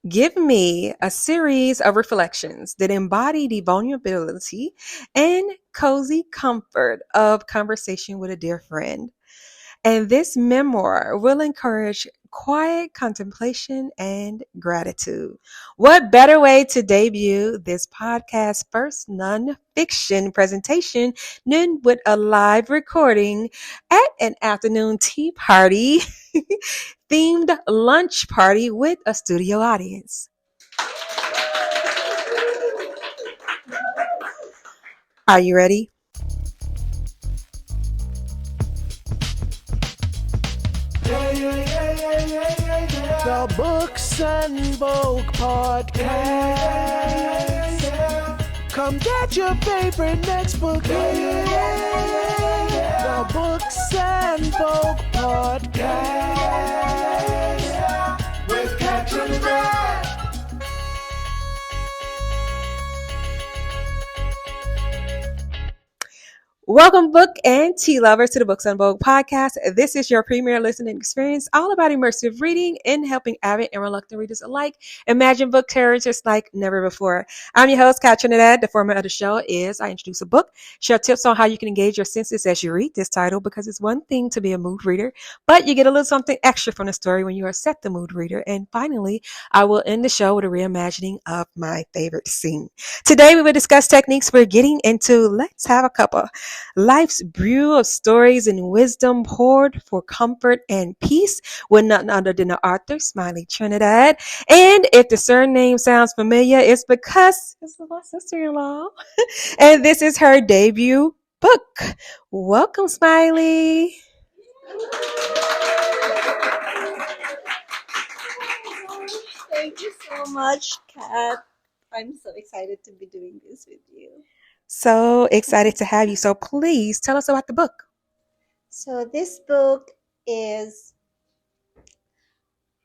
Give me a series of reflections that embody the vulnerability and cozy comfort of conversation with a dear friend. And this memoir will encourage quiet contemplation and gratitude. What better way to debut this podcast first nonfiction presentation than with a live recording at an afternoon tea party themed lunch party with a studio audience? Are you ready? The Books and Vogue podcast. Come get your favorite next book. The Books and Vogue podcast with Catherine Brad. Welcome, book and tea lovers, to the Books on Vogue podcast. This is your premier listening experience, all about immersive reading and helping avid and reluctant readers alike imagine book characters like never before. I'm your host, Kat Trinidad. The format of the show is I introduce a book, share tips on how you can engage your senses as you read this title, because it's one thing to be a mood reader, but you get a little something extra from the story when you are set the mood reader. And finally, I will end the show with a reimagining of my favorite scene. Today, we will discuss techniques for getting into Let's Have a Cuppa, life's brew of stories and wisdom poured for comfort and peace, with none other than the author, Smiley Trinidad. And if the surname sounds familiar, it's because it's my sister-in-law. And this is her debut book. Welcome, Smiley. Thank you so much, Kat. I'm so excited to be doing this with you. So excited to have you. So please tell us about the book. So this book is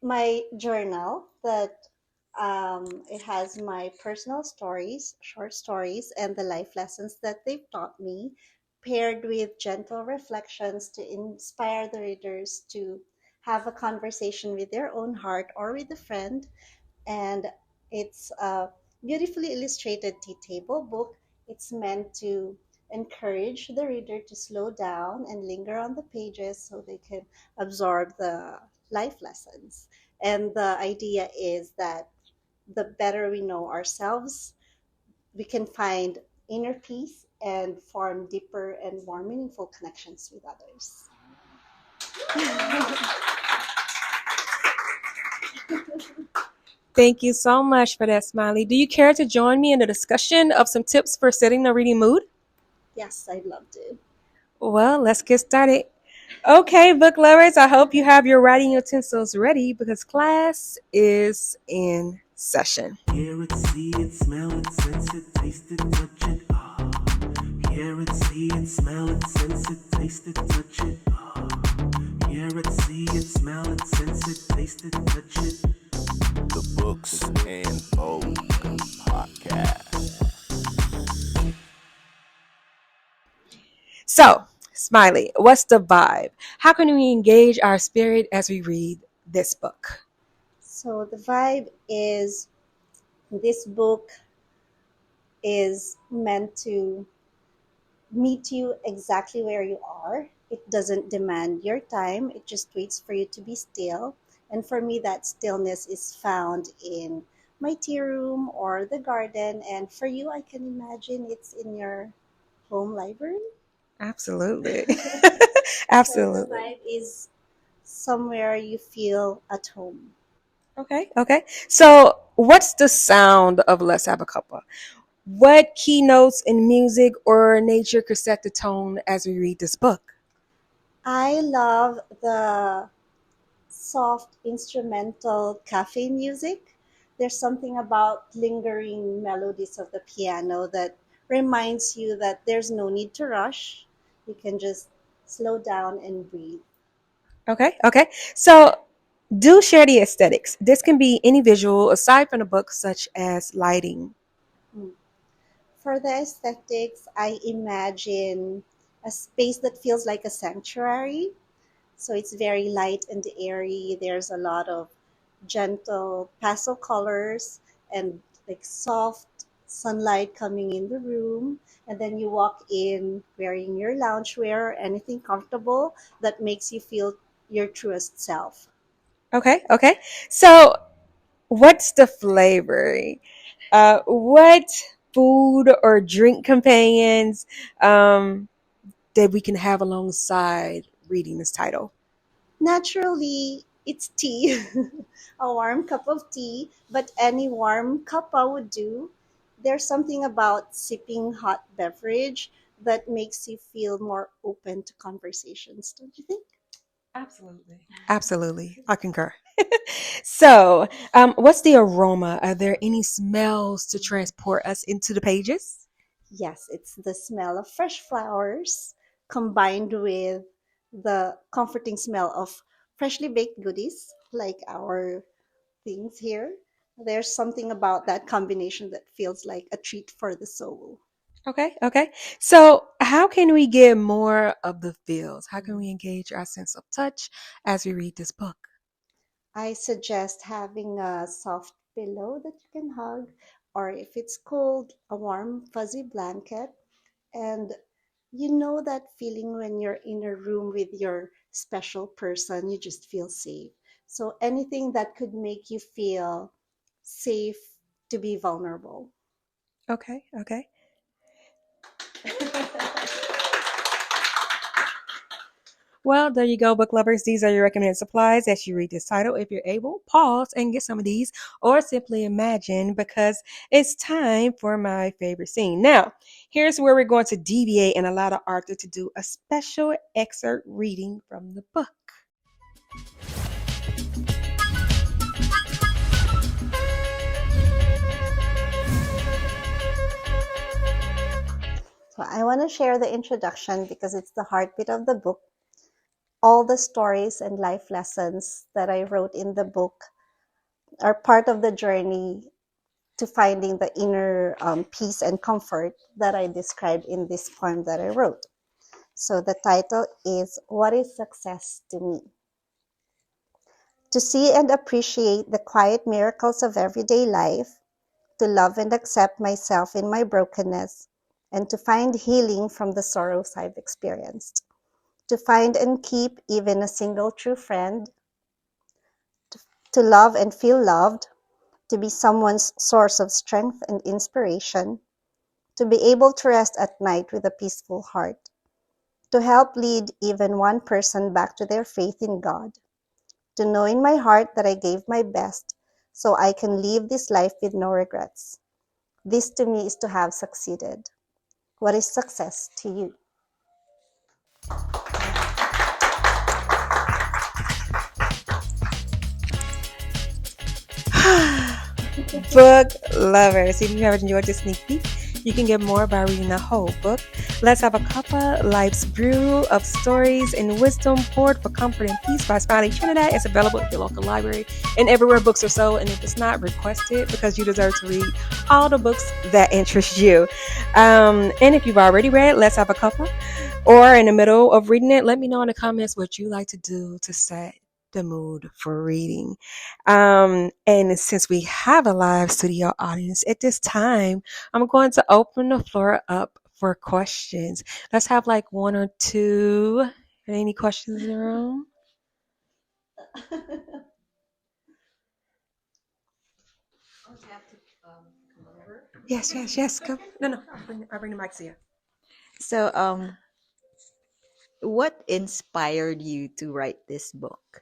my journal that it has my personal stories, short stories, and the life lessons that they've taught me, paired with gentle reflections to inspire the readers to have a conversation with their own heart or with a friend. And it's a beautifully illustrated tea table book. It's meant to encourage the reader to slow down and linger on the pages so they can absorb the life lessons. And the idea is that the better we know ourselves, we can find inner peace and form deeper and more meaningful connections with others. Thank you so much for that, Smiley. Do you care to join me in the discussion of some tips for setting the reading mood? Yes, I'd love to. Well, let's get started. Okay, book lovers, I hope you have your writing utensils ready because class is in session. Hear it, see it, smell it, sense it, taste it, touch it. Hear it, see it, smell it, sense it, taste it, touch it. Hear it, see it, smell it, sense it, taste it, touch it. The Books and Vogue podcast. So, Smiley, what's the vibe? How can we engage our spirit as we read this book? So the vibe is this book is meant to meet you exactly where you are. It doesn't demand your time, it just waits for you to be still. And for me, that stillness is found in my tea room or the garden. And for you, I can imagine it's in your home library. Absolutely. So the Absolutely. vibe is somewhere you feel at home. Okay. So, what's the sound of Let's Have a Cuppa? What keynotes in music or nature could set the tone as we read this book? I love the soft instrumental cafe music. There's something about lingering melodies of the piano that reminds you that there's no need to rush. You can just slow down and breathe. Okay. So, do share the aesthetics. This can be any visual aside from the book, such as lighting. Mm. For the aesthetics, I imagine a space that feels like a sanctuary. So it's very light and airy. There's a lot of gentle pastel colors and like soft sunlight coming in the room. And then you walk in wearing your loungewear or anything comfortable that makes you feel your truest self. Okay, okay. So, what's the flavor? What food or drink companions um, that we can have alongside reading this title? Naturally, it's tea, a warm cup of tea, but any warm cuppa would do. There's something about sipping hot beverage that makes you feel more open to conversations, don't you think? Absolutely. Absolutely. I concur. So, what's the aroma? Are there any smells to transport us into the pages? Yes, it's the smell of fresh flowers combined with the comforting smell of freshly baked goodies like our things here. There's something about that combination that feels like a treat for the soul. Okay, okay. So, how can we get more of the feels? How can we engage our sense of touch as we read this book? I suggest having a soft pillow that you can hug, or if it's cold, a warm, fuzzy blanket. And you know that feeling when you're in a room with your special person, you just feel safe. So anything that could make you feel safe to be vulnerable. Okay, okay. Well, there you go, book lovers. These are your recommended supplies as you read this title. If you're able, pause and get some of these, or simply imagine because it's time for my favorite scene. Now, here's where we're going to deviate and allow the author to do a special excerpt reading from the book. So I want to share the introduction because it's the heartbeat of the book. All the stories and life lessons that I wrote in the book are part of the journey to finding the inner peace and comfort that I described in this poem that I wrote. So the title is What is Success to Me? To see and appreciate the quiet miracles of everyday life, to love and accept myself in my brokenness, and to find healing from the sorrows I've experienced. To find and keep even a single true friend, to love and feel loved, to be someone's source of strength and inspiration, to be able to rest at night with a peaceful heart, to help lead even one person back to their faith in God, to know in my heart that I gave my best so I can live this life with no regrets. This to me is to have succeeded. What is success to you? Book lovers, if you have enjoyed this sneak peek, you can get more by reading the whole book. Let's Have a Cuppa, Life's Brew of Stories and Wisdom Poured for Comfort and Peace by Smiley Trinidad is available at your local library and everywhere books are sold. And if it's not, request it because you deserve to read all the books that interest you. And if you've already read Let's Have a Cuppa or in the middle of reading it, let me know in the comments what you like to do to set the mood for reading. And since we have a live studio audience at this time, I'm going to open the floor up for questions. Let's have like one or two. Are there any questions in the room? Yes, yes, yes. Come. No, no. I'll bring the mic to you. So, what inspired you to write this book?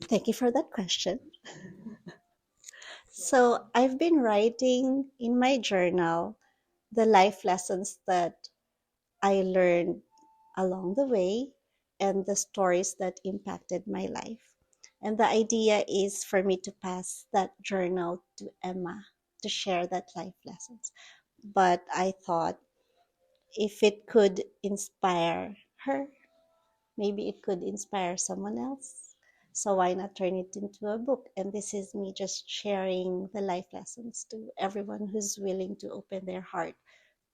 Thank you for that question. So, I've been writing in my journal the life lessons that I learned along the way and the stories that impacted my life. And the idea is for me to pass that journal to Emma to share that life lessons. But I thought if it could inspire her, maybe it could inspire someone else. So why not turn it into a book? And this is me just sharing the life lessons to everyone who's willing to open their heart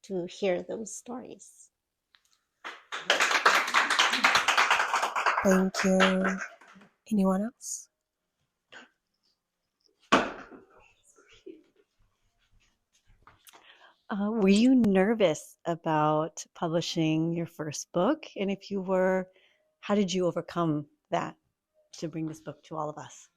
to hear those stories. Thank you. Anyone else? Were you nervous about publishing your first book? And if you were, how did you overcome that to bring this book to all of us?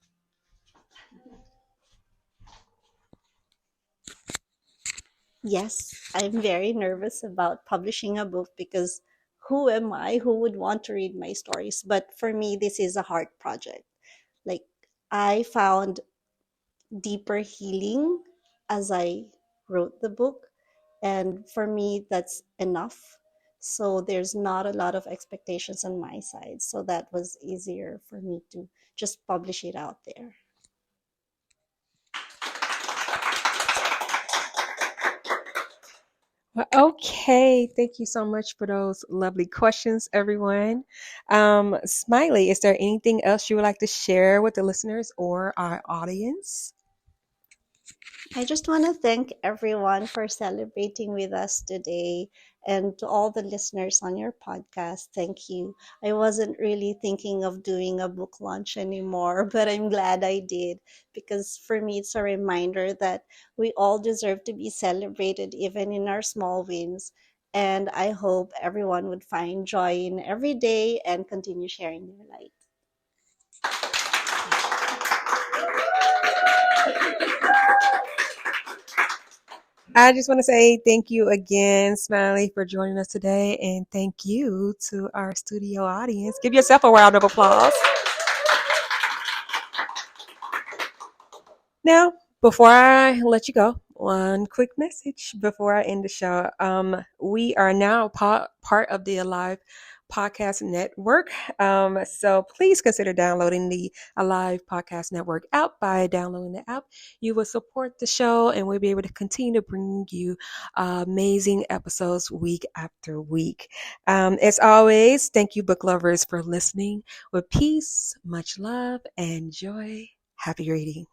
Yes, I'm very nervous about publishing a book because who am I? Who would want to read my stories? But for me, this is a heart project. Like, I found deeper healing as I wrote the book. And for me, that's enough. So there's not a lot of expectations on my side. So that was easier for me to just publish it out there. Well, okay, thank you so much for those lovely questions, everyone. Smiley, is there anything else you would like to share with the listeners or our audience? I just want to thank everyone for celebrating with us today, and to all the listeners on your podcast. Thank you. I wasn't really thinking of doing a book launch anymore, but I'm glad I did, because for me, it's a reminder that we all deserve to be celebrated, even in our small wins. And I hope everyone would find joy in every day and continue sharing their light. I just want to say thank you again, Smiley, for joining us today, and thank you to our studio audience. Give yourself a round of applause. Now, before I let you go, one quick message before I end the show. We are now part of the Alive Podcast Network. So please consider downloading the Alive Podcast Network app. By downloading the app, you will support the show, and we'll be able to continue to bring you amazing episodes week after week. As always, thank you, book lovers, for listening. With peace, much love, and joy. Happy reading.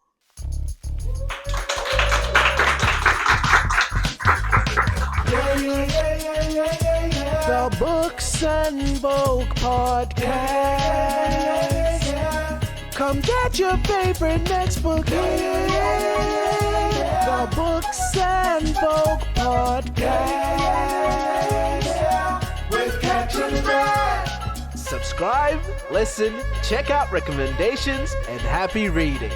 The Books and Vogue Podcast. Come get your favorite next book here. The Books and Vogue Podcast. With Captain Brad. Subscribe, listen, check out recommendations, and happy reading.